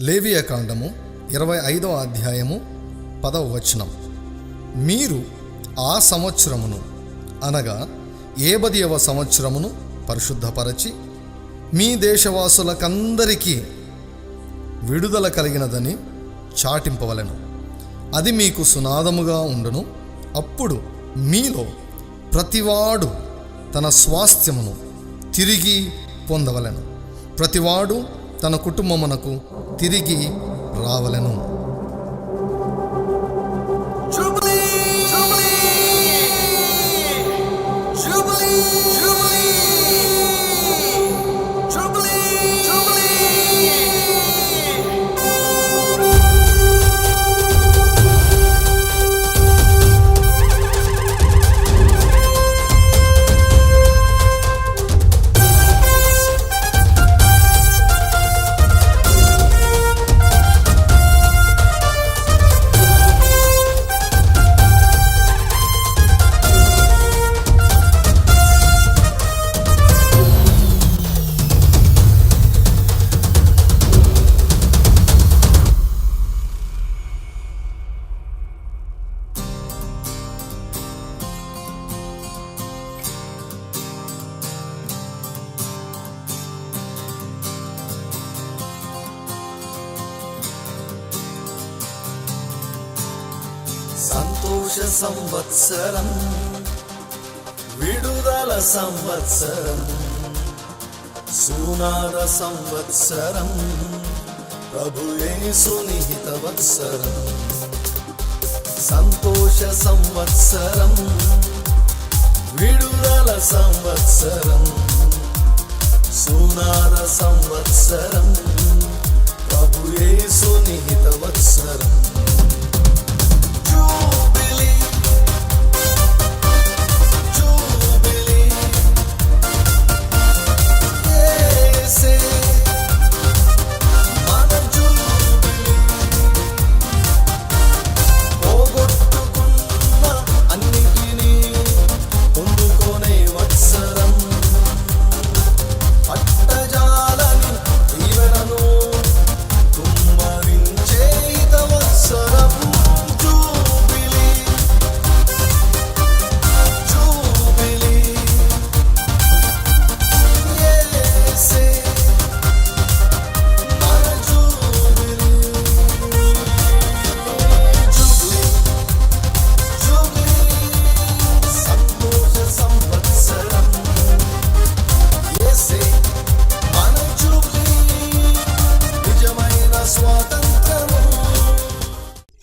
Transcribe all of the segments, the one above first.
లేవియకాండము 25వ అధ్యాయము 10వ వచనం. మీరు ఆ సంవత్సరమును అనగా 80వ సంవత్సరమును పరిశుద్ధపరచి మీ దేశవాసులకందరికీ విడుదల కలిగినదని చాటింపవలెను. అది మీకు సునాదముగా ఉండును. అప్పుడు మీలో ప్రతివాడు తన స్వాస్థ్యమును తిరిగి పొందవలెను. ప్రతివాడు తన కుటుంబమునకు తిరిగి రావలెను. సంతోష సంవత్సరం, విడుదల సంవత్సరం, సునాద సంవత్సరం, ప్రభు యేసుని హితవత్సరం. సంతోష సంవత్సరం, విడుదల సంవత్సరం, సునాద సంవత్సరం, ప్రభు యేసుని హితవత్సరం.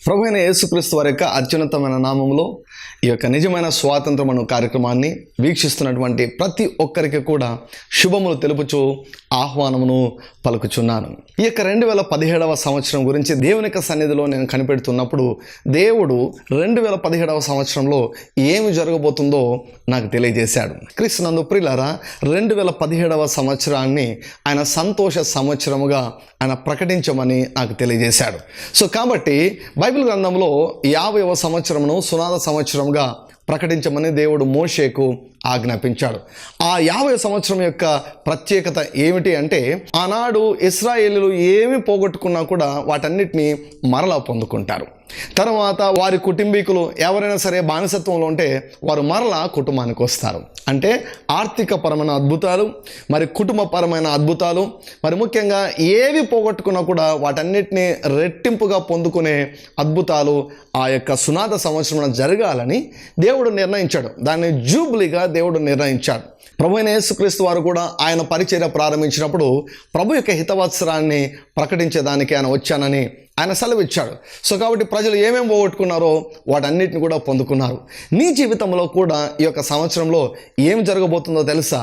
ప్రభువైన యేసుక్రీస్తు వారి యొక్క అత్యున్నతమైన నామములో ఈ యొక్క నిజమైన స్వాతంత్రం అనే కార్యక్రమాన్ని వీక్షిస్తున్నటువంటి ప్రతి ఒక్కరికి కూడా శుభములు తెలుపుచూ ఆహ్వానమును పలుకుచున్నాను. ఈ యొక్క 2017వ సంవత్సరం గురించి దేవుని యొక్క సన్నిధిలో నేను కనిపెడుతున్నప్పుడు దేవుడు 2017వ సంవత్సరంలో ఏమి జరగబోతుందో నాకు తెలియజేశాడు. క్రీస్తునందు ప్రియులారా, 2017వ సంవత్సరాన్ని ఆయన సంతోష సంవత్సరముగా ఆయన ప్రకటించమని నాకు తెలియజేశాడు. సో కాబట్టి బైబిల్ గ్రంథంలో 50వ సంవత్సరమును సునాద సంవత్సరంగా ప్రకటించమని దేవుడు మోషేకు ఆజ్ఞాపించాడు. ఆ 50 సంవత్సరం యొక్క ప్రత్యేకత ఏమిటి అంటే, ఆనాడు ఇశ్రాయేలీయులు ఏమి పోగొట్టుకున్నా కూడా వాటన్నిటినీ మరలా పొందుకుంటారు. తర్వాత వారి కుటుంబీకులు ఎవరైనా సరే బానిసత్వంలో ఉంటే వారు మరలా కుటుంబానికి వస్తారు. అంటే ఆర్థికపరమైన అద్భుతాలు, మరి కుటుంబపరమైన అద్భుతాలు, మరి ముఖ్యంగా ఏవి పోగొట్టుకున్నా కూడా వాటన్నిటినీ రెట్టింపుగా పొందుకునే అద్భుతాలు ఆ యొక్క సునాద సంవత్సరం జరగాలని దేవుడు నిర్ణయించాడు. దాన్ని జూబ్లీగా దేవుడు నిర్ణయించాడు. ప్రభువైన యేసుక్రీస్తు వారు కూడా ఆయన పరిచర్య ప్రారంభించినప్పుడు ప్రభు యొక్క హితవత్సరాన్ని ప్రకటించేదానికి ఆయన వచ్చానని ఆయన సెలవిచ్చాడు. సో కాబట్టి ప్రజలు ఏమేమి పోగొట్టుకున్నారో వాటన్నిటిని కూడా పొందుకున్నారు. నీ జీవితంలో కూడా ఈ యొక్క సంవత్సరంలో ఏం జరగబోతుందో తెలుసా?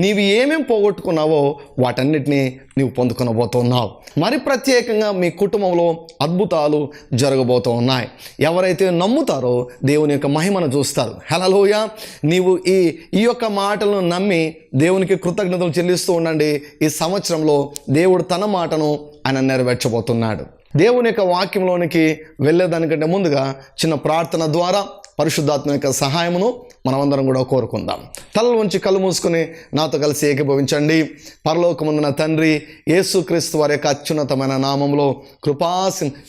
నీవు ఏమేమి పోగొట్టుకున్నావో వాటన్నిటినీ నీవు పొందుకొనబోతున్నావు. మరి ప్రత్యేకంగా మీ కుటుంబంలో అద్భుతాలు జరగబోతూ ఉన్నాయి. ఎవరైతే నమ్ముతారో దేవుని యొక్క మహిమను చూస్తారు. హల్లెలూయా. నీవు ఈ యొక్క మాటలను నమ్మి దేవునికి కృతజ్ఞతలు చెల్లిస్తూ ఉండండి. ఈ సంవత్సరంలో దేవుడు తన మాటను ఆయన నెరవేర్చబోతున్నాడు. దేవుని యొక్క వాక్యంలోనికి వెళ్ళేదానికంటే ముందుగా చిన్న ప్రార్థన ద్వారా పరిశుద్ధాత్మ యొక్క సహాయమును మనమందరం కూడా కోరుకుందాం. తలల ఉంచి కళ్ళు మూసుకొని నాతో కలిసి ఏకీభవించండి. పరలోకమందున తండ్రి, యేసుక్రీస్తు వారి యొక్క అత్యున్నతమైన నామంలో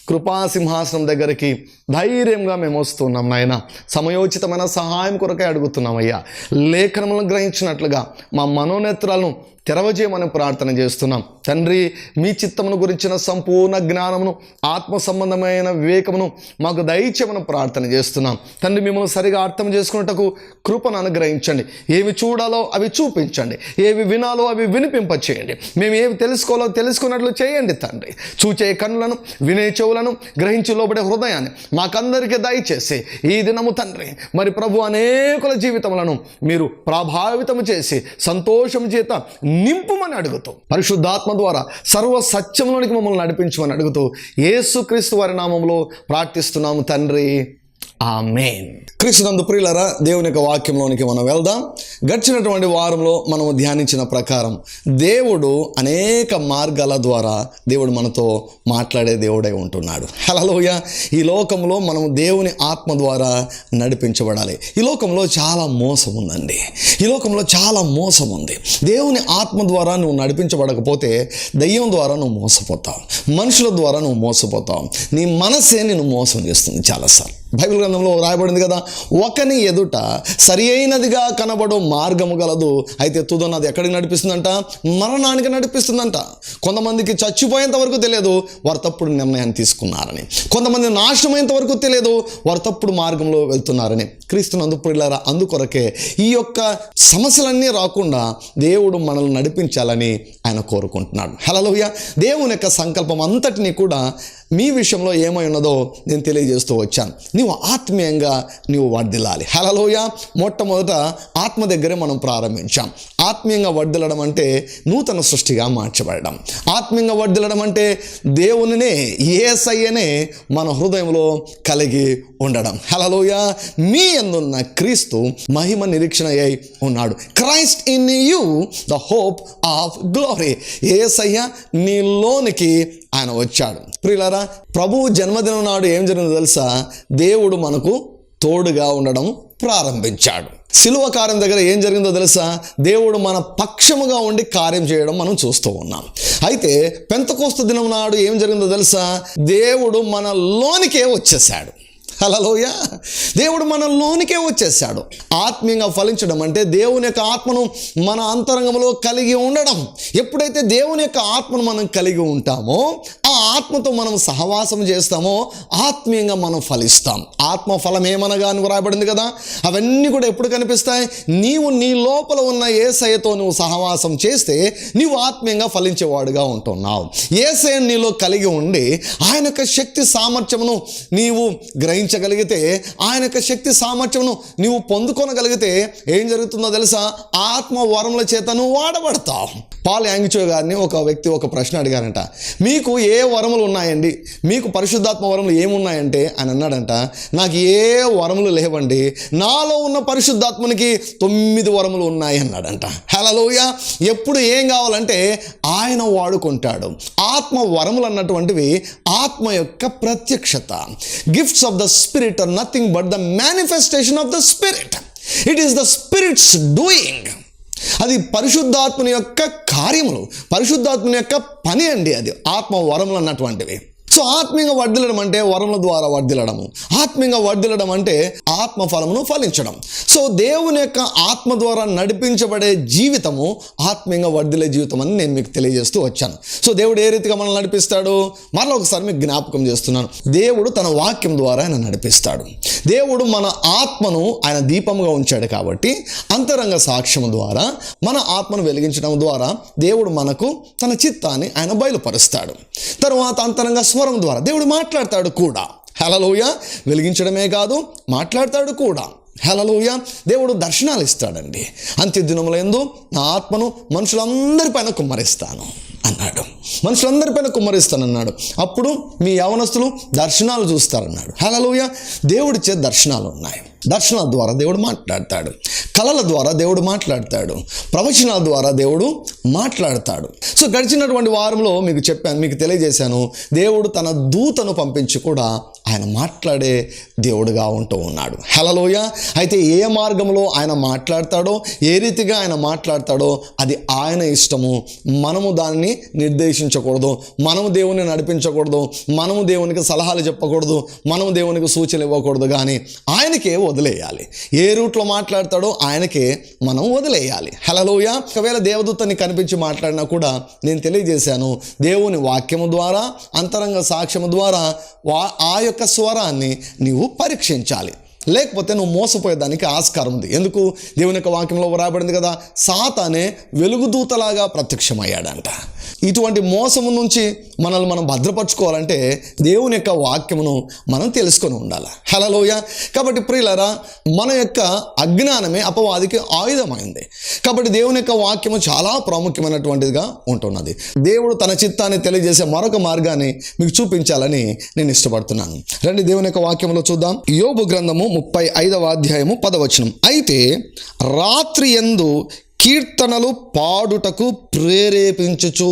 కృపాసింహాసనం దగ్గరికి ధైర్యంగా మేము వస్తున్నాం నాయన. సమయోచితమైన సహాయం కొరకై అడుగుతున్నామయ్యా. లేఖనములను గ్రహించినట్లుగా మా మనోనేత్రాలను తెరవజేయమని ప్రార్థన చేస్తున్నాం తండ్రి. మీ చిత్తమును గురించిన సంపూర్ణ జ్ఞానమును, ఆత్మ సంబంధమైన వివేకమును మాకు దయచేయమని ప్రార్థన చేస్తున్నాం తండ్రి. మిమ్మల్ని సరిగా అర్థం చేసుకున్నట్టుకు కృపను అనుగ్రహించండి. ఏవి చూడాలో అవి చూపించండి, ఏవి వినాలో అవి వినిపింపచేయండి. మేము ఏవి తెలుసుకోవాలో తెలుసుకున్నట్లు చేయండి తండ్రి. చూచే కన్నులను, వినే చెవులను, గ్రహించి లోబడే హృదయాన్ని మాకందరికీ దయచేసి ఈ దినము తండ్రి మరి ప్రభు అనేకుల జీవితములను మీరు ప్రభావితము చేసి సంతోషం చేత నింపుమని అడుగుతూ, పరిశుద్ధాత్మ ద్వారా సర్వ సత్యంలోనికి మమ్మల్ని నడిపించమని అడుగుతూ యేసుక్రీస్తు వారి నామంలో ప్రార్థిస్తున్నాము తండ్రి. ఆమేన్. క్రీస్తునందు ప్రియులారా, దేవుని యొక్క వాక్యంలోనికి మనం వెళ్దాం. గడిచినటువంటి వారంలో మనము ధ్యానించిన ప్రకారం దేవుడు అనేక మార్గాల ద్వారా దేవుడు మనతో మాట్లాడే దేవుడై ఉంటున్నాడు. హల్లెలూయా. ఈ లోకంలో మనం దేవుని ఆత్మ ద్వారా నడిపించబడాలి. ఈ లోకంలో చాలా మోసం ఉందండి. ఈ లోకంలో చాలా మోసం ఉంది. దేవుని ఆత్మ ద్వారా నువ్వు నడిపించబడకపోతే దయ్యం ద్వారా నువ్వు మోసపోతావు, మనుషుల ద్వారా నువ్వు మోసపోతావు. నీ మనసే నిన్ను మోసం చేస్తుంది చాలాసార్లు. బైబిల్ గ్రంథంలో రాయబడింది కదా, ఒకని ఎదుట సరి అయినదిగా కనబడు మార్గము గలదు, అయితే తుదన్నది ఎక్కడికి నడిపిస్తుందంట? మరణానికి నడిపిస్తుందంట. కొంతమందికి చచ్చిపోయేంత వరకు తెలియదు వారు తప్పుడు నిర్ణయాన్ని తీసుకున్నారని, కొంతమంది నాశనమైనంత వరకు తెలియదు వారు తప్పుడు మార్గంలో వెళ్తున్నారని. క్రీస్తునందు ప్రియులారా, అందుకొరకే ఈ యొక్క సమస్యలన్నీ రాకుండా దేవుడు మనల్ని నడిపించాలని ఆయన కోరుకుంటున్నాడు. హల్లెలూయా. దేవుని యొక్క సంకల్పం అంతటినీ కూడా మీ విషయంలో ఏమై ఉన్నదో నేను తెలియజేస్తూ వచ్చాను. నీవు ఆత్మీయంగా నీవు వర్ధిల్లాలి. హల్లెలూయా. మొట్టమొదట ఆత్మ దగ్గరే మనం ప్రారంభించాం. ఆత్మీయంగా వర్ధిల్లడం అంటే నూతన సృష్టిగా మార్చబడడం. ఆత్మీయంగా వర్ధిల్లడం అంటే దేవునినే, యేసయ్యనే మన హృదయంలో కలిగి ఉండడం. హల్లెలూయా. మీ యందున్న క్రీస్తు మహిమ నిరీక్షణ అయి ఉన్నాడు. Christ in you the hope of glory. Yesayya నీలోనికి ఆయన వచ్చాడు. ప్రియులారా, ప్రభువు జన్మదినం నాడు ఏం జరిగిందో తెలుసా? దేవుడు మనకు తోడుగా ఉండడం ప్రారంభించాడు. సిలువ కార్యం దగ్గర ఏం జరిగిందో తెలుసా? దేవుడు మన పక్షముగా ఉండి కార్యం చేయడం మనం చూస్తూ ఉన్నాం. అయితే పెంతెకోస్తు దినం నాడు ఏం జరిగిందో తెలుసా? దేవుడు మనలోనికే వచ్చేసాడు. హల్లెలూయా. దేవుడు మనలోనికే వచ్చేసాడు. ఆత్మీయంగా ఫలించడం అంటే దేవుని యొక్క ఆత్మను మన అంతరంగంలో కలిగి ఉండడం. ఎప్పుడైతే దేవుని యొక్క ఆత్మను మనం కలిగి ఉంటామో, ఆ ఆత్మతో మనం సహవాసం చేస్తామో ఆత్మీయంగా మనం ఫలిస్తాం. ఆత్మ ఫలం ఏమనగా అని రాయబడింది కదా. అవన్నీ కూడా ఎప్పుడు కనిపిస్తాయి? నీవు నీ లోపల ఉన్న యేసయ్యతో నువ్వు సహవాసం చేస్తే నీవు ఆత్మీయంగా ఫలించేవాడుగా ఉంటున్నావు. యేసయ్య నీలో కలిగి ఉండి ఆయన యొక్క శక్తి సామర్థ్యమును నీవు గ్రహించగలిగితే, ఆయన యొక్క శక్తి సామర్థ్యమును నీవు పొందుకోనగలిగితే ఏం జరుగుతుందో తెలుసా? ఆత్మ వరముల చేత నువ్వు వాడబడతావు. పాల్ యాంగిచో గారిని ఒక వ్యక్తి ఒక ప్రశ్న అడిగారంట, మీకు ఏ వరములు ఉన్నాయండి, మీకు పరిశుద్ధాత్మ వరములు ఏమున్నాయంటే ఆయన అన్నాడంట, నాకు ఏ వరములు లేవండి, నాలో ఉన్న పరిశుద్ధాత్మనికి 9 వరములు ఉన్నాయి అన్నాడంట. హల్లెలూయా. ఎప్పుడు ఏం కావాలంటే ఆయన వాడుకుంటాడు. ఆత్మ వరములు అన్నటువంటివి ఆత్మ యొక్క ప్రత్యక్షత. Gifts of the spirit are nothing but the manifestation of the spirit. It is the spirit's doing. అది పరిశుద్ధాత్మని యొక్క కార్యములు, పరిశుద్ధాత్మని యొక్క పని అండి అది ఆత్మ వరములు అన్నటువంటివి. సో ఆత్మీయంగా వర్ధిల్లడం అంటే వరముల ద్వారా వర్ధిల్లడము. ఆత్మీయంగా వర్ధిల్లడం అంటే ఆత్మ ఫలమును ఫలించడం. సో దేవుని యొక్క ఆత్మ ద్వారా నడిపించబడే జీవితము ఆత్మీయంగా వర్ధిల్లే జీవితం అని నేను మీకు తెలియజేస్తూ వచ్చాను. సో దేవుడు ఏ రీతిగా మనల్ని నడిపిస్తాడు? మరలా ఒకసారి మీకు జ్ఞాపకం చేస్తున్నాను. దేవుడు తన వాక్యం ద్వారా ఆయన నడిపిస్తాడు. దేవుడు మన ఆత్మను ఆయన దీపముగా ఉంచాడు కాబట్టి అంతరంగ సాక్ష్యం ద్వారా మన ఆత్మను వెలిగించడం ద్వారా దేవుడు మనకు తన చిత్తాన్ని ఆయన బయలుపరుస్తాడు. తరువాత అంతరంగ స్వరం ద్వారా దేవుడు మాట్లాడతాడు కూడా. హల్లెలూయా. వెలిగించడమే కాదు, మాట్లాడతాడు కూడా. హల్లెలూయా. దేవుడు దర్శనాలు ఇస్తాడండి. అంత్య దినములందు నా ఆత్మను మనుషులందరిపైన కుమ్మరిస్తాను అన్నాడు. మనుషులందరిపైన కుమ్మరిస్తానన్నాడు. అప్పుడు మీ యవనస్తులు దర్శనాలు చూస్తారన్నాడు. హల్లెలూయా. దేవుడిచ్చే దర్శనాలు ఉన్నాయి. దర్శనాల ద్వారా దేవుడు మాట్లాడతాడు. కళల ద్వారా దేవుడు మాట్లాడతాడు. ప్రవచనాల ద్వారా దేవుడు మాట్లాడతాడు. సో గడిచినటువంటి వారంలో మీకు చెప్పాను, మీకు తెలియజేశాను, దేవుడు తన దూతను పంపించి కూడా ఆయన మాట్లాడే దేవుడుగా ఉంటూ ఉన్నాడు. హల్లెలూయా. అయితే ఏ మార్గంలో ఆయన మాట్లాడతాడో, ఏ రీతిగా ఆయన మాట్లాడతాడో అది ఆయన ఇష్టము. మనము దాన్ని నిర్దేశించకూడదు, మనము దేవుని నడిపించకూడదు, మనము దేవునికి సలహాలు చెప్పకూడదు, మనము దేవునికి సూచనలు ఇవ్వకూడదు. కానీ ఆయనకే వదిలేయాలి. ఏ రూట్లో మాట్లాడతాడో ఆయనకే మనం వదిలేయాలి. హల్లెలూయా. ఒకవేళ దేవదూతని కనిపించి మాట్లాడినా కూడా నేను తెలియజేశాను, దేవుని వాక్యము ద్వారా, అంతరంగ సాక్ష్యము ద్వారా ఆ యొక్క స్వరాన్ని నీవు పరీక్షించాలి. లేకపోతే నువ్వు మోసపోయేదానికి ఆస్కారం ఉంది. ఎందుకు? దేవుని యొక్క వాక్యంలో వ్రాయబడింది కదా, సాతానే వెలుగుదూతలాగా ప్రత్యక్షమయ్యాడంట. ఇటువంటి మోసము నుంచి మనల్ని మనం భద్రపరచుకోవాలంటే దేవుని యొక్క వాక్యమును మనం తెలుసుకొని ఉండాలి. హల్లెలూయా. కాబట్టి ప్రియులారా, మన యొక్క అజ్ఞానమే అపవాదికి ఆయుధమైంది. కాబట్టి దేవుని యొక్క వాక్యము చాలా ప్రాముఖ్యమైనటువంటిదిగా ఉంటున్నది. దేవుడు తన చిత్తాన్ని తెలియజేసే మరొక మార్గాన్ని మీకు చూపించాలని నేను ఇష్టపడుతున్నాను. రండి దేవుని యొక్క వాక్యంలో చూద్దాం. యోబు గ్రంథము 35వ అధ్యాయము 10వ వచనం. అయితే రాత్రి యందు కీర్తనలు పాడుటకు ప్రేరేపించుచు,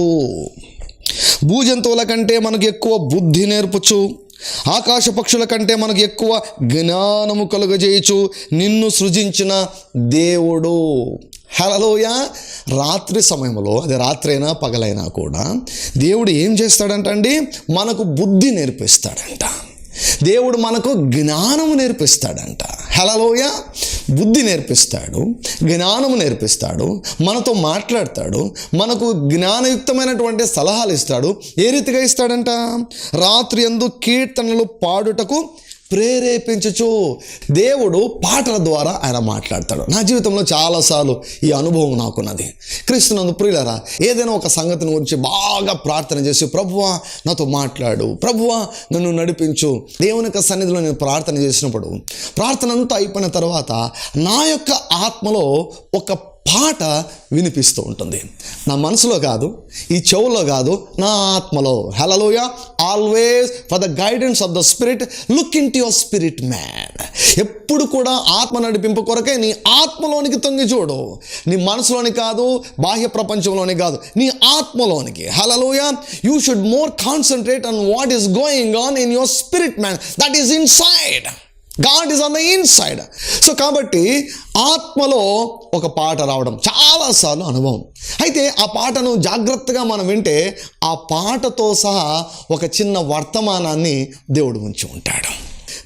భూజంతువుల కంటే మనకు ఎక్కువ బుద్ధి నేర్పుచు, ఆకాశ పక్షుల కంటే మనకు ఎక్కువ జ్ఞానము కలుగజేయచు నిన్ను సృజించిన దేవుడు. హల్లెలూయా. రాత్రి సమయంలో, అది రాత్రైనా పగలైనా కూడా దేవుడు ఏం చేస్తాడంట అండి? మనకు బుద్ధి నేర్పిస్తాడంట. దేవుడు మనకు జ్ఞానము నేర్పిస్తాడంట. హల్లెలూయా. బుద్ధి నేర్పిస్తాడు, జ్ఞానము నేర్పిస్తాడు, మనతో మాట్లాడతాడు, మనకు జ్ఞానయుక్తమైనటువంటి సలహాలు ఇస్తాడు. ఏ రీతిగా ఇస్తాడంట? రాత్రి యందు కీర్తనలు పాడుటకు ప్రేరేపించుచు. దేవుడు పాటల ద్వారా ఆయన మాట్లాడతాడు. నా జీవితంలో చాలాసార్లు ఈ అనుభవం నాకున్నది. క్రీస్తునందు ప్రియులారా, ఏదైనా ఒక సంగతిని గురించి బాగా ప్రార్థన చేసి, ప్రభువా నాతో మాట్లాడు, ప్రభువా నన్ను నడిపించు. దేవుని యొక్క సన్నిధిలో నేను ప్రార్థన చేసినప్పుడు, ప్రార్థన అంతా అయిపోయిన తర్వాత నా యొక్క ఆత్మలో ఒక పాట వినిపిస్తూ ఉంటుంది. నా మనసులో కాదు, ఈ చెవుల్లో కాదు, నా ఆత్మలో. Hallelujah. Always for the guidance of the spirit look into your spirit man. ఎప్పుడు కూడా ఆత్మ నడిపింపు కొరకే నీ ఆత్మలోనికి తొంగి చూడు. నీ మనసులోని కాదు, బాహ్య ప్రపంచంలోని కాదు, నీ ఆత్మలోనికి. Hallelujah. You should more concentrate on what is going on in your spirit man. That is inside. God is on the inside. So కాబట్టి ఆత్మలో ఒక పాట రావడం చాలాసార్లు అనుభవం. అయితే ఆ పాటను జాగ్రత్తగా మనం వింటే ఆ పాటతో సహా ఒక చిన్న వర్తమానాన్ని దేవుడు ఉంచి ఉంటాడు.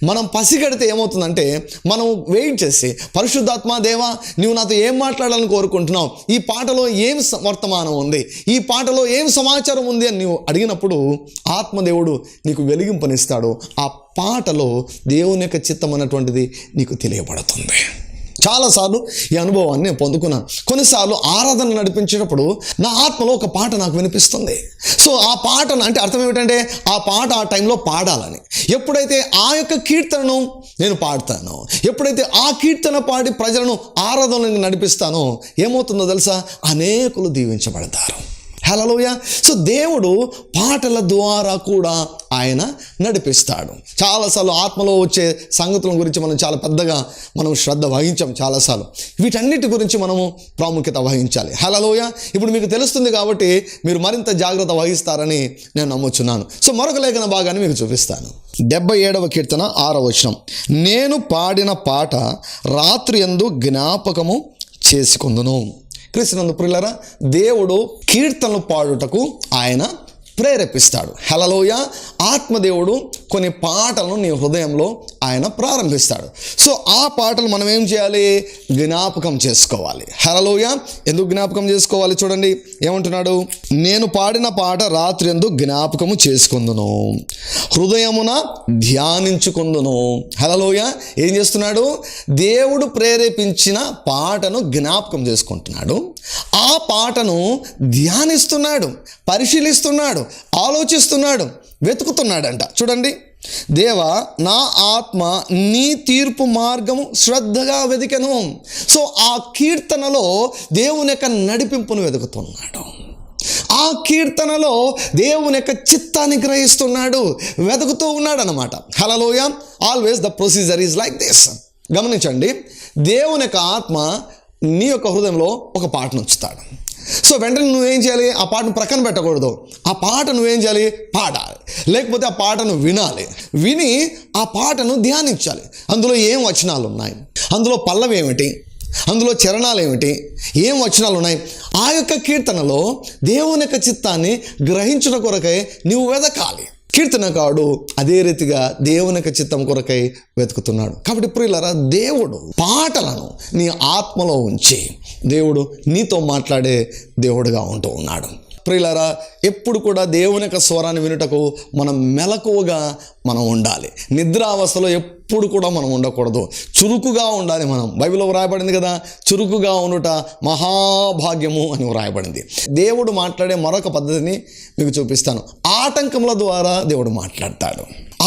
మనం పసిగడితే ఏమవుతుందంటే, మనం వెయిట్ చేసి, పరిశుద్ధాత్మ దేవా నువ్వు నాతో ఏం మాట్లాడాలని కోరుకుంటున్నావు, ఈ పాటలో ఏం వర్తమానం ఉంది, ఈ పాటలో ఏం సమాచారం ఉంది అని నువ్వు అడిగినప్పుడు ఆత్మదేవుడు నీకు వెలిగింపనిస్తాడు. ఆ పాటలో దేవుని యొక్క చిత్తం అన్నటువంటిది నీకు తెలియబడుతుంది. చాలాసార్లు ఈ అనుభవాన్ని నేను పొందుకున్నాను. కొన్నిసార్లు ఆరాధన నడిపించేటప్పుడు నా ఆత్మలో ఒక పాట నాకు వినిపిస్తుంది. సో ఆ పాటను, అంటే అర్థం ఏమిటంటే ఆ పాట ఆ టైంలో పాడాలని. ఎప్పుడైతే ఆ యొక్క కీర్తనను నేను పాడతానో, ఎప్పుడైతే ఆ కీర్తన పాడి ప్రజలను ఆరాధనకు నడిపిస్తానో ఏమవుతుందో తెలుసా? అనేకులు దీవించబడతారు. హల్లెలూయా. సో దేవుడు పాటల ద్వారా కూడా ఆయన నడిపిస్తాడు. చాలాసార్లు ఆత్మలో వచ్చే సంగతుల గురించి మనం చాలా పెద్దగా మనం శ్రద్ధ వహించాం. చాలాసార్లు వీటన్నిటి గురించి మనము ప్రాముఖ్యత వహించాలి. హల్లెలూయా. ఇప్పుడు మీకు తెలుస్తుంది కాబట్టి మీరు మరింత జాగ్రత్త వహిస్తారని నేను నమ్ముచున్నాను. సో మరొక లేఖన భాగాన్ని మీకు చూపిస్తాను. 77వ కీర్తన 6వ వచనం. నేను పాడిన పాట రాత్రి యందు జ్ఞాపకము చేసుకొందును. క్రీస్తునందు ప్రియులారా, దేవుడు కీర్తనలు పాడుటకు ఆయన ప్రేరేపిస్తాడు. హల్లెలూయా. ఆత్మదేవుడు కొన్ని పాటలను నీ హృదయంలో ఆయన ప్రారంభిస్తాడు. సో ఆ పాటలు మనం ఏం చేయాలి? జ్ఞాపకం చేసుకోవాలి. హల్లెలూయా. ఎందుకు జ్ఞాపకం చేసుకోవాలి? చూడండి ఏమంటున్నాడు. నేను పాడిన పాట రాత్రి యందు జ్ఞాపకము చేసుకుందును, హృదయమున ధ్యానించుకుందును. హల్లెలూయా. ఏం చేస్తున్నాడు? దేవుడు ప్రేరేపించిన పాటను జ్ఞాపకం చేసుకుంటున్నాడు. ఆ పాటను ధ్యానిస్తున్నాడు, పరిశీలిస్తున్నాడు, ఆలోచిస్తున్నాడు, వెతుకుతున్నాడంట. చూడండి, దేవా నా ఆత్మ నీ తీర్పు మార్గము శ్రద్ధగా వెదికెను. సో ఆ కీర్తనలో దేవుని యొక్క నడిపింపును వెతుకుతున్నాడు. ఆ కీర్తనలో దేవుని యొక్క చిత్తాన్ని గ్రహిస్తున్నాడు, వెతుకుతూ ఉన్నాడు అన్నమాట. Hallelujah. Always the procedure is like this. గమనించండి, దేవుని యొక్క ఆత్మ నీ యొక్క హృదయంలో ఒక పాటను ఉంచుతాడు. సో వెంటనే నువ్వేం చేయాలి? ఆ పాటను ప్రక్కన పెట్టకూడదు. ఆ పాట నువ్వేం చేయాలి? పాడాలి. లేకపోతే ఆ పాటను వినాలి. విని ఆ పాటను ధ్యానించాలి. అందులో ఏం వచనాలు ఉన్నాయి, అందులో పల్లవి ఏమిటి, అందులో చరణాలు ఏమిటి, ఏం వచనాలు ఉన్నాయి, ఆ యొక్క కీర్తనలో దేవుని యొక్క చిత్తాన్ని గ్రహించిన కొరకై నువ్వు వెదకాలి. కీర్తనకారుడు అదే రీతిగా దేవుని యొక్క చిత్తం కొరకై వెతుకుతున్నాడు. కాబట్టి ప్రియులారా, దేవుడు పాటలను నీ ఆత్మలో ఉంచి దేవుడు నీతో మాట్లాడే దేవుడుగా ఉంటూ ఉన్నాడు. ప్రియులారా, ఎప్పుడు కూడా దేవుని యొక్క స్వరాన్ని వినుటకు మనం మెలకువగా మనం ఉండాలి. నిద్రావస్థలో ఎప్పుడు కూడా మనం ఉండకూడదు, చురుకుగా ఉండాలి. మనం బైబిల్లో వ్రాయబడింది కదా, చురుకుగా ఉండుట మహాభాగ్యము అని వ్రాయబడింది. దేవుడు మాట్లాడే మరొక పద్ధతిని మీకు చూపిస్తాను. ఆటంకముల ద్వారా దేవుడు మాట్లాడతాడు.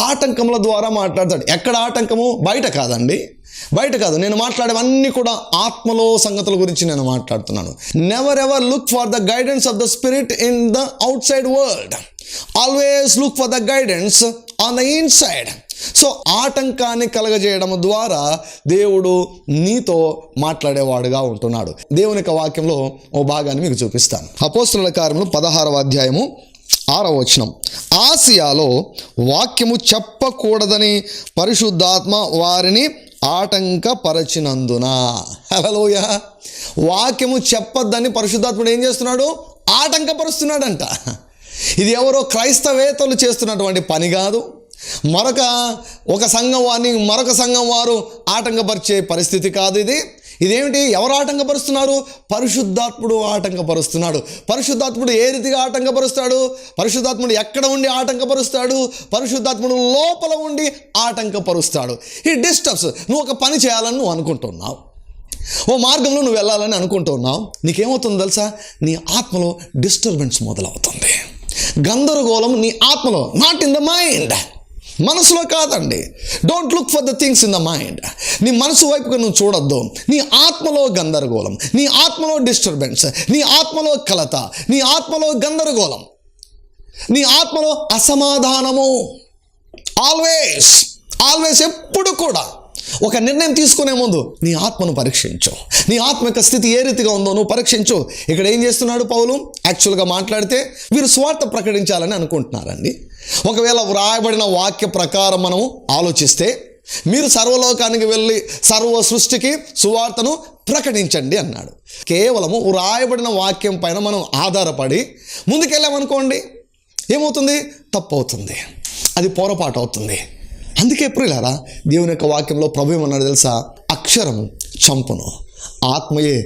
ఆటంకముల ద్వారా మాట్లాడతాడు. ఎక్కడ ఆటంకము? బయట కాదండి, బయట కాదు. నేను మాట్లాడేవన్నీ కూడా ఆత్మలో సంగతుల గురించి నేను మాట్లాడుతున్నాను. Never ever look for the guidance of the spirit in the outside world, always look for the guidance on the inside. So ఆటంకాన్ని కలగజేయడం ద్వారా దేవుడు నీతో మాట్లాడేవాడుగా ఉంటున్నాడు. దేవుని యొక్క వాక్యంలో ఓ భాగాన్ని మీకు చూపిస్తాను. అపోస్తలుల కార్యములు 16వ అధ్యాయము 6వ వచనం. ఆసియాలో వాక్యము చెప్పకూడదని పరిశుద్ధాత్మ వారిని ఆటంకపరచినందున. హల్లెలూయా. వాక్యము చెప్పొద్దని పరిశుద్ధాత్ముడు ఏం చేస్తున్నాడు? ఆటంకపరుస్తున్నాడంట. ఇది ఎవరో క్రైస్తవేతలు చేస్తున్నటువంటి పని కాదు. ఒక సంఘం వారిని మరొక సంఘం వారు ఆటంకపరిచే పరిస్థితి కాదు ఇది. ఇదేమిటి? ఎవరు ఆటంకపరుస్తున్నారు? పరిశుద్ధాత్ముడు ఆటంకపరుస్తున్నాడు. పరిశుద్ధాత్ముడు ఏ రీతిగా ఆటంకపరుస్తాడు? పరిశుద్ధాత్ముడు ఎక్కడ ఉండి ఆటంకపరుస్తాడు? పరిశుద్ధాత్ముడు లోపల ఉండి ఆటంకపరుస్తాడు. ఈ డిస్టర్బ్స్. నువ్వు ఒక పని చేయాలని నువ్వు అనుకుంటున్నావు, ఓ మార్గంలో నువ్వు వెళ్ళాలని అనుకుంటున్నావు. నీకేమవుతుందో తెలుసా? నీ ఆత్మలో డిస్టర్బెన్స్ మొదలవుతుంది. గందరగోళం నీ ఆత్మలో, నాట్ ఇన్ ద మైండ్, మనసులో కాదండి. Don't look for the things in the mind. నీ మనసు వైపుగా నువ్వు చూడొద్దు. నీ ఆత్మలో గందరగోళం, నీ ఆత్మలో డిస్టర్బెన్స్, నీ ఆత్మలో కలత, నీ ఆత్మలో గందరగోళం, నీ ఆత్మలో అసమాధానము. ఆల్వేస్ ఎప్పుడు కూడా ఒక నిర్ణయం తీసుకునే ముందు నీ ఆత్మను పరీక్షించు. నీ ఆత్మ యొక్క స్థితి ఏ రీతిగా ఉందో నువ్వు పరీక్షించు. ఇక్కడ ఏం చేస్తున్నాడు పౌలు? యాక్చువల్గా మాట్లాడితే వీరు స్వార్థ ప్రకటించాలని అనుకుంటున్నారండి. ఒకవేళ వ్రాయబడిన వాక్య ప్రకారం మనం ఆలోచిస్తే, మీరు సర్వలోకానికి వెళ్ళి సర్వ సృష్టికి సువార్తను ప్రకటించండి అన్నాడు. కేవలము వ్రాయబడిన వాక్యం పైన మనం ఆధారపడి ముందుకెళ్ళామనుకోండి, ఏమవుతుంది? తప్పు అవుతుంది, అది పొరపాటు అవుతుంది. అందుకే ప్రియులారా, దేవుని యొక్క వాక్యంలో ప్రభు ఏమన్నాడు తెలుసా? అక్షరము చంపును, ఆత్మయే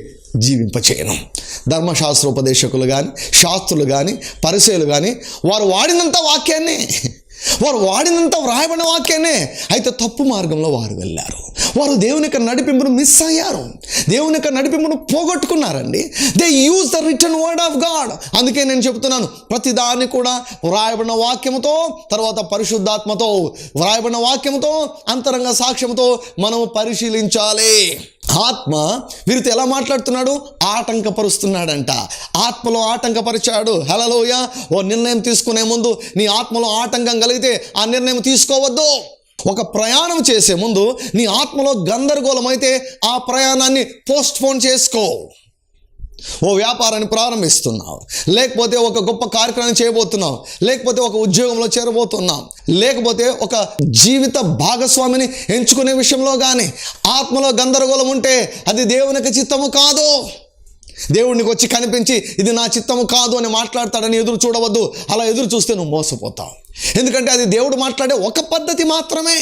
జీవింపచేయను. ధర్మశాస్త్రోపదేశకులు కానీ, శాస్త్రులు కానీ, పరిసయ్యులు కానీ వారు వాడినంత వ్రాయబడిన వాక్యాన్నే అయితే తప్పు మార్గంలో వారు వెళ్ళారు. వారు దేవుని యొక్క నడిపింపును మిస్ అయ్యారు, దేవుని యొక్క నడిపింపును పోగొట్టుకున్నారండి. They use the written word of God. అందుకే నేను చెప్తున్నాను, ప్రతిదాన్ని కూడా వ్రాయబడిన వాక్యముతో, తర్వాత పరిశుద్ధాత్మతో, వ్రాయబడిన వాక్యముతో, అంతరంగ సాక్ష్యముతో మనం పరిశీలించాలి. ఆత్మ వీరితో ఎలా మాట్లాడుతున్నాడు? ఆటంకపరుస్తున్నాడంట. ఆత్మలో ఆటంకపరిచాడు. హల్లెలూయా. ఓ నిర్ణయం తీసుకునే ముందు నీ ఆత్మలో ఆటంకం కలిగితే ఆ నిర్ణయం తీసుకోవద్దు. ఒక ప్రయాణం చేసే ముందు నీ ఆత్మలో గందరగోళం అయితే ఆ ప్రయాణాన్ని పోస్ట్పోన్ చేసుకో. ఓ వ్యాపారాన్ని ప్రారంభిస్తున్నావు, లేకపోతే ఒక గొప్ప కార్యక్రమం చేయబోతున్నావు, లేకపోతే ఒక ఉద్యోగంలో చేరబోతున్నావు, లేకపోతే ఒక జీవిత భాగస్వామిని ఎంచుకునే విషయంలో కానీ ఆత్మలో గందరగోళం ఉంటే అది దేవునికి చిత్తము కాదు. దేవుడికి వచ్చి కనిపించి ఇది నా చిత్తము కాదు అని మాట్లాడతాడని ఎదురు చూడవద్దు. అలా ఎదురు చూస్తే నువ్వు మోసపోతావు. ఎందుకంటే అది దేవుడు మాట్లాడే ఒక పద్ధతి మాత్రమే.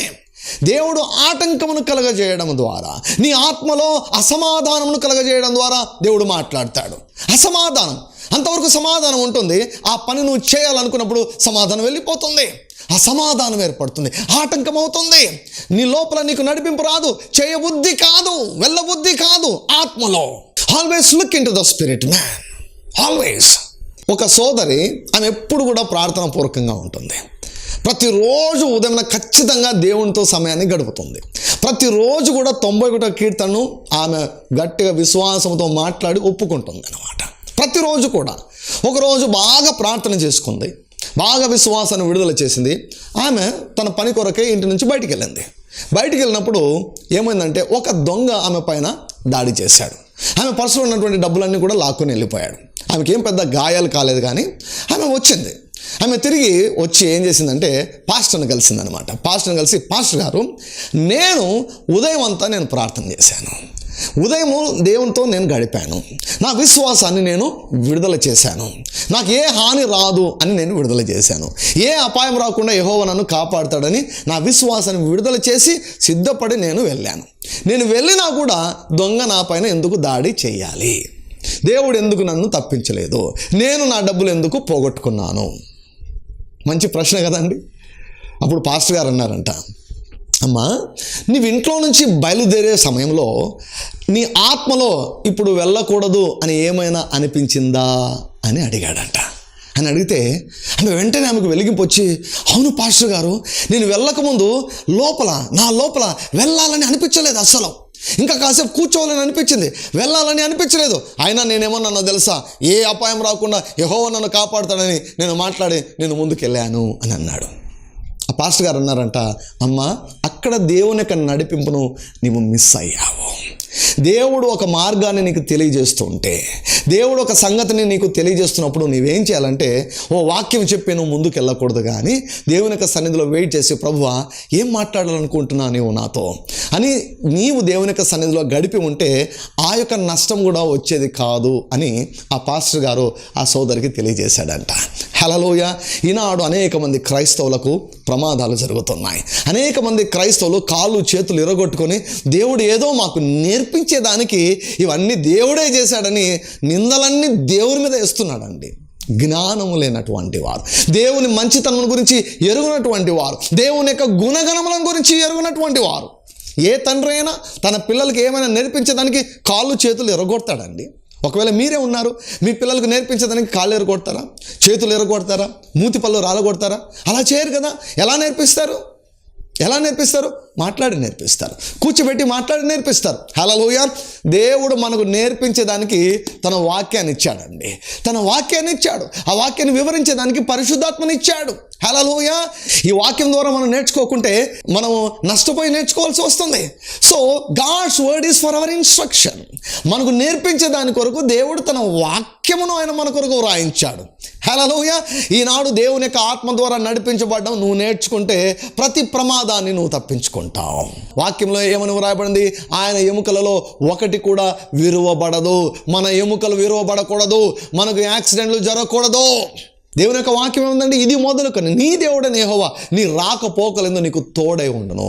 దేవుడు ఆటంకమును కలగజేయడం ద్వారా, నీ ఆత్మలో అసమాధానమును కలగజేయడం ద్వారా దేవుడు మాట్లాడతాడు. అసమాధానం, అంతవరకు సమాధానం ఉంటుంది. ఆ పని నువ్వు చేయాలనుకున్నప్పుడు సమాధానం వెళ్ళిపోతుంది, అసమాధానం ఏర్పడుతుంది, ఆటంకం అవుతుంది. నీ లోపల నీకు నడిపింపు రాదు, చేయబుద్ధి కాదు, వెళ్ళబుద్ధి కాదు. ఆత్మలో always look in to the spirit man, always. ఒక సోదరి, ఆమె ఎప్పుడు కూడా ప్రార్థన పూర్వకంగా ఉంటుంది. ప్రతిరోజు ఉదయం ఖచ్చితంగా దేవునితో సమయాన్ని గడుపుతుంది. ప్రతిరోజు కూడా 91 కీర్తనను ఆమె గట్టిగా విశ్వాసంతో మాట్లాడి ఒప్పుకుంటుంది అన్నమాట. ప్రతిరోజు కూడా. ఒకరోజు బాగా ప్రార్థన చేసుకుంది, బాగా విశ్వాసాన్ని విడుదల చేసింది. ఆమె తన పని కొరకే ఇంటి నుంచి బయటికి వెళ్ళింది. బయటికి వెళ్ళినప్పుడు ఏమైందంటే, ఒక దొంగ ఆమె పైన దాడి చేశాడు. ఆమె పర్సులో ఉన్నటువంటి డబ్బులన్నీ కూడా లాక్కొని వెళ్ళిపోయాడు. ఆమెకి ఏం పెద్ద గాయాలు కాలేదు, కానీ ఆమె వచ్చింది. ఆమె తిరిగి వచ్చి ఏం చేసిందంటే పాస్టర్ని కలిసిందనమాట. పాస్టర్ని కలిసి, పాస్టర్ గారు, నేను ఉదయం అంతా నేను ప్రార్థన చేశాను, ఉదయము దేవునితో నేను గడిపాను, నా విశ్వాసాన్ని నేను విడుదల చేశాను, నాకు ఏ హాని రాదు అని నేను విడుదల చేశాను, ఏ అపాయం రాకుండా యెహోవా నన్ను కాపాడుతాడని నా విశ్వాసాన్ని విడుదల చేసి సిద్ధపడి నేను వెళ్ళాను. నేను వెళ్ళినా కూడా దొంగ నా పైన ఎందుకు దాడి చేయాలి? దేవుడు ఎందుకు నన్ను తప్పించలేదు? నేను నా డబ్బులు ఎందుకు పోగొట్టుకున్నాను? మంచి ప్రశ్న కదండి. అప్పుడు పాస్టర్ గారు అన్నారంట, అమ్మా, నీవు ఇంట్లో నుంచి బయలుదేరే సమయంలో నీ ఆత్మలో ఇప్పుడు వెళ్ళకూడదు అని ఏమైనా అనిపించిందా అని అడిగాడంట. అని అడిగితే ఆమె వెంటనే ఆమెకు వెలిగింపు వచ్చి, అవును పాస్టర్ గారు, నేను వెళ్ళకముందు నా లోపల వెళ్ళాలని అనిపించలేదు, అస్సలు ఇంకా కాసేపు కూర్చోవాలని అనిపించింది, వెళ్ళాలని అనిపించలేదు. అయినా నేనేమన్నా తెలుసా, ఏ అపాయం రాకుండా యెహోవా నన్ను కాపాడుతాడని నేను ముందుకెళ్ళాను అని అన్నాడు. ఆ పాస్టర్ గారు అన్నారంట, అమ్మా, అక్కడ దేవుని యొక్క నడిపింపును నీవు మిస్ అయ్యావు. దేవుడు ఒక మార్గాన్ని నీకు తెలియజేస్తూ ఉంటే, దేవుడు ఒక సంగతిని నీకు తెలియజేస్తున్నప్పుడు నీవేం చేయాలంటే, ఓ వాక్యం చెప్పి నువ్వు ముందుకు వెళ్ళకూడదు, కానీ దేవుని యొక్క సన్నిధిలో వెయిట్ చేసి, ప్రభువా ఏం మాట్లాడాలనుకుంటున్నా నీవు నాతో అని నీవు దేవుని యొక్క సన్నిధిలో గడిపి ఉంటే ఆ యొక్క నష్టం కూడా వచ్చేది కాదు అని ఆ పాస్టర్ గారు ఆ సోదరికి తెలియజేశాడంట. హల్లెలూయా. ఈనాడు అనేక మంది క్రైస్తవులకు ప్రమాదాలు జరుగుతున్నాయి. అనేక మంది క్రైస్తవులు కాళ్ళు చేతులు ఇరగొట్టుకొని దేవుడు ఏదో మాకు నేర్పించేదానికి ఇవన్నీ దేవుడే చేశాడని నిందలన్నీ దేవుని మీద వేస్తున్నాడండి. జ్ఞానము లేనటువంటి వారు, దేవుని మంచితనం గురించి ఎరుగునటువంటి వారు, దేవుని యొక్క గుణగణముల గురించి ఎరుగునటువంటి వారు, ఏ తండ్రి అయినా తన పిల్లలకి ఏమైనా నేర్పించేదానికి కాళ్ళు చేతులు ఎరగొడతాడండి. ఒకవేళ మీరే ఉన్నారు, మీ పిల్లలకు నేర్పించేదానికి కాళ్ళు ఎరగొడతారా, చేతులు ఎరగొడతారా, మూతి పళ్ళు రాలగొడతారా? అలా చేయరు కదా. ఎలా నేర్పిస్తారు? మాట్లాడి నేర్పిస్తారు, కూర్చోబెట్టి మాట్లాడి నేర్పిస్తారు. హల్లెలూయా. దేవుడు మనకు నేర్పించేదానికి తన వాక్యాన్ని ఇచ్చాడండి. తన వాక్యాన్ని ఇచ్చాడు. ఆ వాక్యాన్ని వివరించేదానికి పరిశుద్ధాత్మని ఇచ్చాడు. హల్లెలూయా. ఈ వాక్యం ద్వారా మనం నేర్చుకోకుంటే మనం నష్టపోయి నేర్చుకోవాల్సి వస్తుంది. So God's word is for our instruction. మనకు నేర్పించే దాని కొరకు దేవుడు తన వాక్యమును ఆయన మన కొరకు వ్రాయించాడు. హల్లెలూయా. ఈనాడు దేవుని యొక్క ఆత్మ ద్వారా నడిపించబడ్డం నువ్వు నేర్చుకుంటే ప్రతి ప్రమాదాన్ని నువ్వు తప్పించుకుంటావు. వాక్యంలో ఏమని వ్రాయబడింది? ఆయన ఎముకలలో ఒకటి కూడా విరువబడదు. మన ఎముకలు విరువబడకూడదు, మనకు యాక్సిడెంట్లు జరగకూడదు. దేవుని యొక్క వాక్యం ఏముందండి? ఇది మొదలుకొని నీ దేవుడైన యెహోవా నీ రాకపోకలందు నీకు తోడై ఉండును.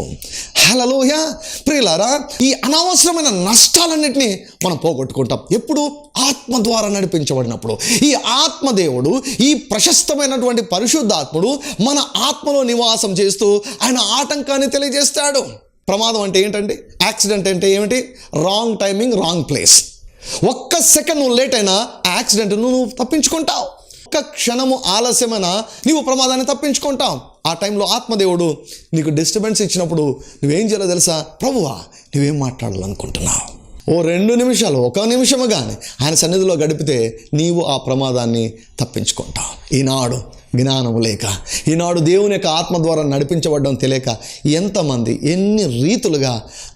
హల్లెలూయా. ప్రియులారా, ఈ అనవసరమైన నష్టాలన్నింటినీ మనం పోగొట్టుకుంటాం ఎప్పుడు? ఆత్మ ద్వారా నడిపించబడినప్పుడు. ఈ ఆత్మదేవుడు, ఈ ప్రశస్తమైనటువంటి పరిశుద్ధాత్ముడు మన ఆత్మలో నివాసం చేస్తూ ఆయన ఆటంకాన్ని తెలియజేస్తాడు. ప్రమాదం అంటే ఏంటండి? యాక్సిడెంట్ అంటే ఏమిటి? Wrong timing, wrong place. ఒక్క సెకండ్ నువ్వు లేట్ అయినా యాక్సిడెంట్ నువ్వు తప్పించుకుంటావు. ఒక్క క్షణము ఆలస్యమైన నీవు ప్రమాదాన్ని తప్పించుకుంటావు. ఆ టైంలో ఆత్మదేవుడు నీకు డిస్టర్బెన్స్ ఇచ్చినప్పుడు నువ్వేం చేయాలో తెలుసా? ప్రభువా నువ్వేం మాట్లాడాలనుకుంటున్నావు? ఓ 2 నిమిషాలు, 1 నిమిషము కానీ ఆయన సన్నిధిలో గడిపితే నీవు ఆ ప్రమాదాన్ని తప్పించుకుంటావు. ఈనాడు జ్ఞానము లేక, ఈనాడు దేవుని యొక్క ఆత్మ ద్వారా నడిపించబడడం తెలియక ఎంతమంది ఎన్ని రీతులుగా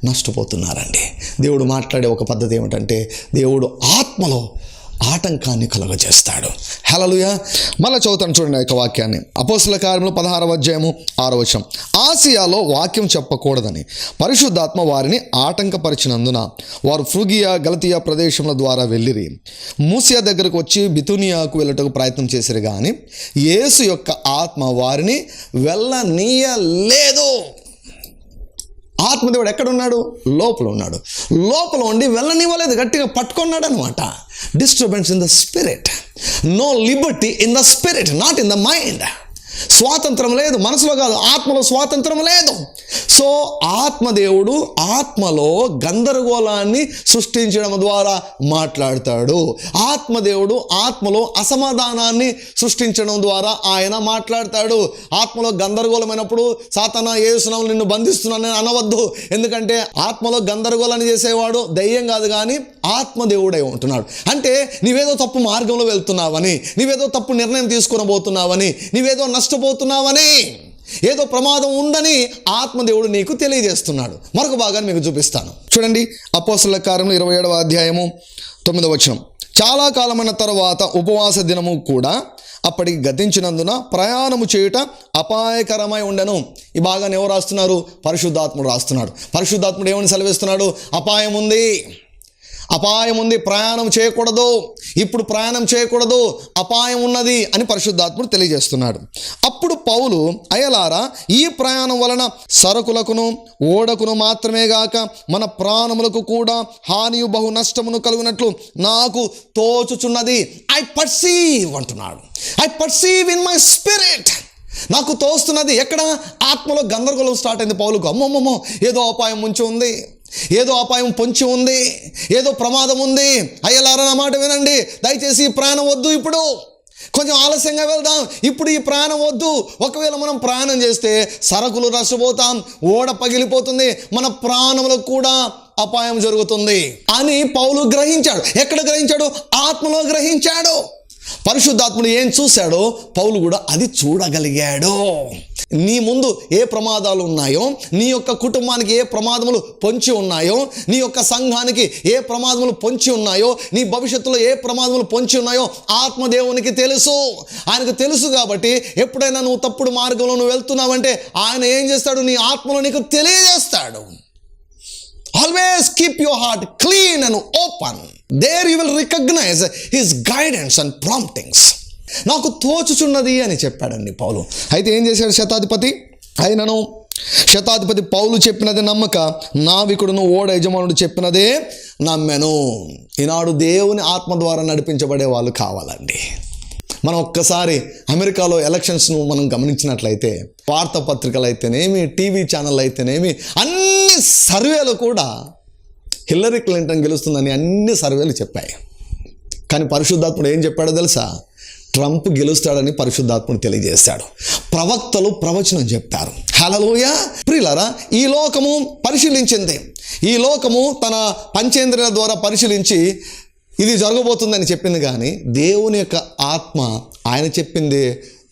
నష్టపోతున్నారండి. దేవుడు మాట్లాడే ఒక పద్ధతి ఏమిటంటే, దేవుడు ఆత్మలో ఆటంకాన్ని కలుగజేస్తాడు. హల్లెలూయా. మళ్ళీ చదువుతాను చూడండి ఆ యొక్క వాక్యాన్ని. అపోస్తలుల కార్యములు 16వ అధ్యాయము 6వ వచనం. ఆసియాలో వాక్యం చెప్పకూడదని పరిశుద్ధాత్మ వారిని ఆటంకపరిచినందున వారు ఫ్రుగియా, గలతియా ప్రదేశముల ద్వారా వెళ్ళిరి. మూసియా దగ్గరకు వచ్చి బితునియాకు వెళ్ళటకు ప్రయత్నం చేసిరు, కానీ యేసు యొక్క ఆత్మ వారిని వెళ్ళనీయలేదు. ఆత్మదేవుడు ఎక్కడున్నాడు? లోపల ఉన్నాడు. లోపల ఉండి వెళ్ళనివ్వలేదు, గట్టిగా పట్టుకున్నాడు అనమాట. Disturbance in the spirit, no liberty in the spirit, not in the mind. స్వాతంత్రం లేదు, మనసులో కాదు, ఆత్మలో స్వాతంత్రం లేదు. సో ఆత్మదేవుడు ఆత్మలో గందరగోళాన్ని సృష్టించడం ద్వారా మాట్లాడతాడు. ఆత్మదేవుడు ఆత్మలో అసమాధానాన్ని సృష్టించడం ద్వారా ఆయన మాట్లాడతాడు. ఆత్మలో గందరగోళమైనప్పుడు సాతానా యేసునామములో నిన్ను బంధిస్తున్నానని అనవద్దు. ఎందుకంటే ఆత్మలో గందరగోళాన్ని చేసేవాడు దయ్యం కాదు, కానీ ఆత్మదేవుడై ఉంటున్నాడు. అంటే నీవేదో తప్పు మార్గంలో వెళ్తున్నావని, నీవేదో తప్పు నిర్ణయం తీసుకునబోతున్నావని, నీవేదో నష్టపోతున్నావని, ఏదో ప్రమాదం ఉందని ఆత్మదేవుడు నీకు తెలియజేస్తున్నాడు. మరొక భాగాన్ని మీకు చూపిస్తాను చూడండి. అపోస్తలుల కార్యములు 27వ అధ్యాయము 9వ వచనం. చాలా కాలమైన తర్వాత ఉపవాస దినము కూడా అప్పటికి గతించినందున ప్రయాణము చేయుట అపాయకరమై ఉండెను. ఈ భాగాన్ని ఎవరు రాస్తున్నారు? పరిశుద్ధాత్ముడు రాస్తున్నాడు. పరిశుద్ధాత్ముడు ఏమని సెలవిస్తున్నాడు? అపాయం ఉంది, అపాయం ఉంది, ప్రయాణం చేయకూడదు, ఇప్పుడు ప్రయాణం చేయకూడదు, అపాయం ఉన్నది అని పరిశుద్ధాత్ముడు తెలియజేస్తున్నాడు. అప్పుడు పౌలు, అయ్యలారా, ఈ ప్రయాణం వలన సరుకులకును ఓడకును మాత్రమే గాక మన ప్రాణములకు కూడా హానియు బహు నష్టమును కలుగునట్లు నాకు తోచుచున్నది. ఐ పర్సీవ్ అంటున్నాడు. I perceive in my spirit. నాకు తోస్తున్నది. ఎక్కడ? ఆత్మలో గందరగోళం స్టార్ట్ అయింది పౌలుకు. అమ్మమ్మమ్మో, ఏదో అపాయం ముంచి ఉంది, ఏదో అపాయం పొంచి ఉంది, ఏదో ప్రమాదం ఉంది. అయ్యలారా, నా మాట వినండి, దయచేసి ఈ ప్రయాణం వద్దు, ఇప్పుడు కొంచెం ఆలస్యంగా వెళ్దాం, ఇప్పుడు ఈ ప్రయాణం వద్దు. ఒకవేళ మనం ప్రయాణం చేస్తే సరుకులు నష్టపోతాం, ఓడ పగిలిపోతుంది, మన ప్రాణములకు కూడా అపాయం జరుగుతుంది అని పౌలు గ్రహించాడు. ఎక్కడ గ్రహించాడు? ఆత్మలో గ్రహించాడు. పరిశుద్ధాత్ముడు ఏం చూశాడో పౌలు కూడా అది చూడగలిగాడు. నీ ముందు ఏ ప్రమాదాలు ఉన్నాయో, నీ యొక్క కుటుంబానికి ఏ ప్రమాదములు పొంచి ఉన్నాయో, నీ యొక్క సంఘానికి ఏ ప్రమాదములు పొంచి ఉన్నాయో, నీ భవిష్యత్తులో ఏ ప్రమాదములు పొంచి ఉన్నాయో ఆత్మదేవునికి తెలుసు. ఆయనకు తెలుసు కాబట్టి ఎప్పుడైనా నువ్వు తప్పుడు మార్గంలో నువ్వు వెళ్తున్నావంటే ఆయన ఏం చేస్తాడు? నీ ఆత్మలో నీకు తెలియజేస్తాడు. Always keep your heart clean and open. There you will recognize his guidance and promptings. నాకు తోచుచున్నది అని చెప్పాడండి పౌలు. అయితే ఏం చేశాడు శతాధిపతి? అయినను శతాధిపతి పౌలు చెప్పినది నమ్మక నావికుడును ఓడ యజమానుడు చెప్పినదే నమ్మెను. ఈనాడు దేవుని ఆత్మ ద్వారా నడిపించబడే వాళ్ళు కావాలండి. మనం ఒక్కసారి అమెరికాలో ఎలక్షన్స్ను మనం గమనించినట్లయితే వార్తాపత్రికలు అయితేనేమి, టీవీ ఛానల్ అయితేనేమి, అన్ని సర్వేలు కూడా హిల్లరీ క్లింటన్ గెలుస్తుందని అన్ని సర్వేలు చెప్పాయి. కానీ పరిశుద్ధాత్ముడు ఏం చెప్పాడో తెలుసా? ట్రంప్ గెలుస్తాడని పరిశుద్ధాత్ముడు తెలియజేశాడు. ప్రవక్తలు ప్రవచనం చెప్పారు. హల్లెలూయా. ప్రియులారా, ఈ లోకము పరిశీలించింది. ఈ లోకము తన పంచేంద్రియాల ద్వారా పరిశీలించి ఇది జరగబోతుందని చెప్పింది. కానీ దేవుని యొక్క ఆత్మ ఆయన చెప్పింది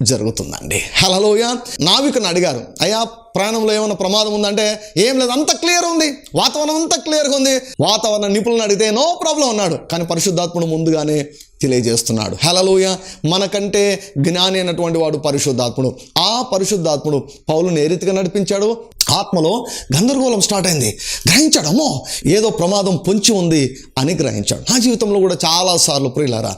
జరుగుతుందండి. హల్లెలూయా. నావికుని అడిగారు, అయ్యా ప్రయాణంలో ఏమైనా ప్రమాదం ఉందంటే ఏం లేదు, అంత క్లియర్ ఉంది, వాతావరణం అంతా క్లియర్గా ఉంది. వాతావరణ నిపుణులను అడిగితే నో ప్రాబ్లం అన్నాడు. కానీ పరిశుద్ధాత్ముడు ముందుగానే తెలియజేస్తున్నాడు. హల్లెలూయా. మనకంటే జ్ఞాని అయినటువంటి వాడు పరిశుద్ధాత్ముడు. ఆ పరిశుద్ధాత్ముడు పౌలుని ఏ రీతిగా నడిపించాడు? ఆత్మలో గందరగోళం స్టార్ట్ అయింది. గ్రహించాడు, అమ్మో ఏదో ప్రమాదం పొంచి ఉంది అని గ్రహించాడు. నా జీవితంలో కూడా చాలాసార్లు ప్రియులారా,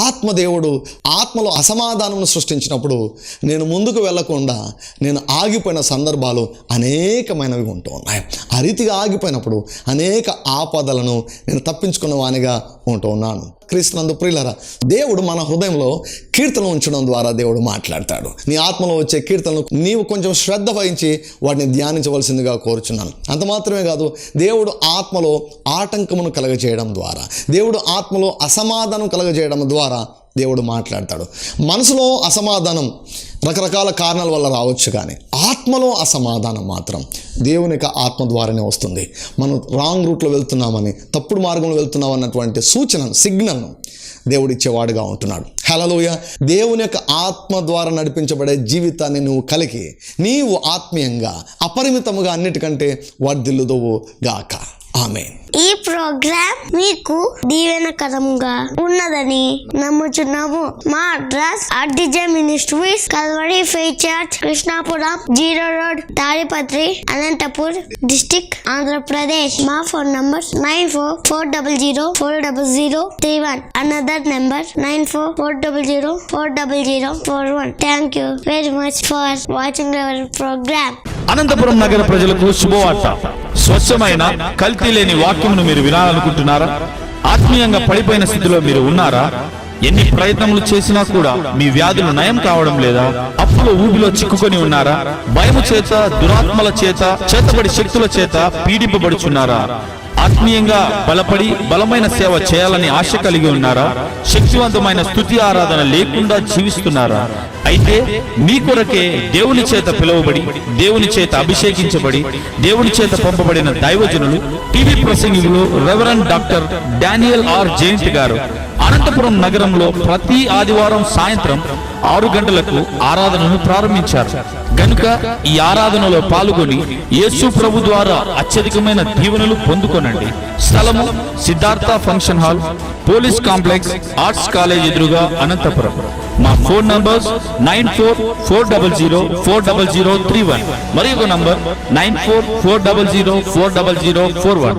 ఆత్మదేవుడు ఆత్మలో అసమాధానం సృష్టించినప్పుడు నేను ముందుకు వెళ్లకుండా నేను ఆగిపోయిన సందర్భాలు అనేకమైనవి ఉంటూ ఉన్నాయి. ఆ రీతిగా ఆగిపోయినప్పుడు అనేక ఆపదలను నేను తప్పించుకున్న వానిగా ఉంటూ ఉన్నాను. క్రీస్తునందు ప్రియులారా, దేవుడు మన హృదయంలో కీర్తన ఉంచడం ద్వారా దేవుడు మాట్లాడతాడు. నీ ఆత్మలో వచ్చే కీర్తనలు నీవు కొంచెం శ్రద్ధ వహించి వాటిని ధ్యానించవలసిందిగా కోరుచున్నాను. అంత మాత్రమే కాదు, దేవుడు ఆత్మలో ఆటంకమును కలగజేయడం ద్వారా, దేవుడు ఆత్మలో అసమాధానం కలగజేయడం ద్వారా దేవుడు మాట్లాడతాడు. మనసులో అసమాధానం రకరకాల కారణాల వల్ల రావచ్చు, కానీ ఆత్మలో అసమాధానం మాత్రం దేవుని యొక్క ఆత్మ ద్వారానే వస్తుంది. మనం రాంగ్ రూట్లో వెళ్తున్నామని, తప్పుడు మార్గంలో వెళ్తున్నాం అన్నటువంటి సూచనను, సిగ్నల్ను దేవుడు ఇచ్చేవాడుగా ఉంటున్నాడు. హల్లెలూయా. దేవుని యొక్క ఆత్మ ద్వారా నడిపించబడే జీవితాన్ని నువ్వు కలిగి నీవు ఆత్మీయంగా అపరిమితముగా అన్నిటికంటే వర్ధిల్లుదువు గాక. ఆమేన్. ఈ ప్రోగ్రాం మీకు దీవెనకరంగా ఉన్నదని నమ్ముచున్నాము. మా address RDJ Ministries, Calvary faith church, Krishnapuram, 0 road, Tadipatri, Anantapur district, Andhra Pradesh. మా phone number 9440040031. Another number 9440040041. Thank you very much for watching our programme. Anantapuram నగర ప్రజలకు శుభవార్త. స్వచ్ఛమైన కల్తీ లేని వాక్యమును మీరు వినాలనుకుంటున్నారా? ఆత్మీయంగా పడిపోయిన స్థితిలో మీరు ఉన్నారా? ఎన్ని ప్రయత్నములు చేసినా కూడా మీ వ్యాధులు నయం కావడం లేదా? అప్పుల ఊబిలో చిక్కుకొని ఉన్నారా? భయము చేత, దురాత్మల చేత, చేతబడి శక్తుల చేత పీడింపబడుచున్నారా? ఆత్మీయంగా బలపడి బలమైన సేవ చేయాలని ఆశ కలిగి ఉన్నారా? శక్తివంతమైన స్తుతి ఆరాధన లేకుండా జీవిస్తున్నారా? అయితే మీ కొరకే దేవుని చేత పిలువబడి, దేవుని చేత అభిషేకించబడి, దేవుని చేత పంపబడిన దైవజనులు, టీవీ ప్రసంగికులు reverend doctor Daniel R Jayanth garu Anantapuram నగరంలో ప్రతి ఆదివారం సాయంత్రం 6 గంటలకు ఆరాధనను ప్రారంభించారు గనుక ఈ ఆరాధనలో పాల్గొని యేసు ప్రభు ద్వారా అత్యధికమైన దీవెనలు పొందుకొనండి. స్థలము Siddhartha function hall, police complex, arts college ఎదురుగా, అనంతపురం. మా ఫోన్ నంబర్స్ 9440040031 మరియు నంబర్ 9440040041.